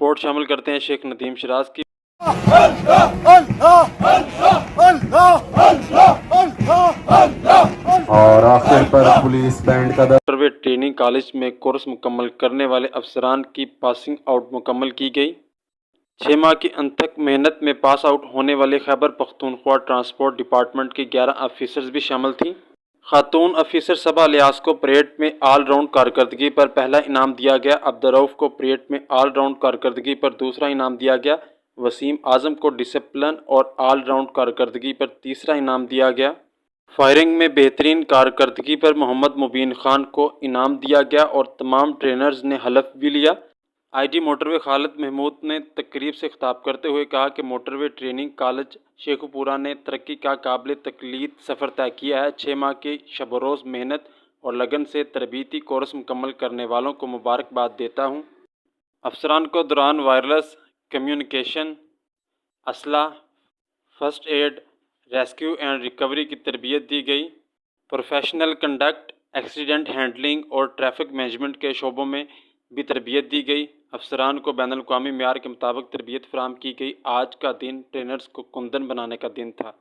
Report شامل کرتے ہیں شیخ ندیم شراز کی۔ اور آخر پر پولیس بینڈ کا موٹروے ٹریننگ کالج میں کورس مکمل کرنے والے افسران کی پاسنگ آؤٹ مکمل کی گئی۔ 6 ماہ کی انتھک محنت میں پاس آؤٹ ہونے والے خیبر پختونخوا ٹرانسپورٹ ڈپارٹمنٹ کے 11 آفیسرز بھی شامل تھیں۔ خاتون افیسر صبا الیاس کو پریڈ میں آل راؤنڈ کارکردگی پر پہلا انعام دیا گیا۔ عبدالرؤف کو پریڈ میں آل راؤنڈ کارکردگی پر دوسرا انعام دیا گیا۔ وسیم اعظم کو ڈسپلن اور آل راؤنڈ کارکردگی پر تیسرا انعام دیا گیا۔ فائرنگ میں بہترین کارکردگی پر محمد مبین خان کو انعام دیا گیا اور تمام ٹرینرز نے حلف بھی لیا۔ آئی جی موٹروے خالد محمود نے تقریب سے خطاب کرتے ہوئے کہا کہ موٹروے ٹریننگ کالج شیخو پورہ نے ترقی کا قابل تقلید سفر طے کیا ہے۔ 6 ماہ کی شب و روز محنت اور لگن سے تربیتی کورس مکمل کرنے والوں کو مبارکباد دیتا ہوں۔ افسران کو دوران وائرلیس کمیونیکیشن، اسلحہ، first aid, rescue and recovery کی تربیت دی گئی۔ پروفیشنل کنڈکٹ، ایکسیڈنٹ ہینڈلنگ اور ٹریفک مینجمنٹ کے شعبوں میں بھی تربیت دی گئی۔ افسران کو بین الاقوامی معیار کے مطابق تربیت فراہم کی گئی۔ آج کا دن ٹرینرز کو کندن بنانے کا دن تھا۔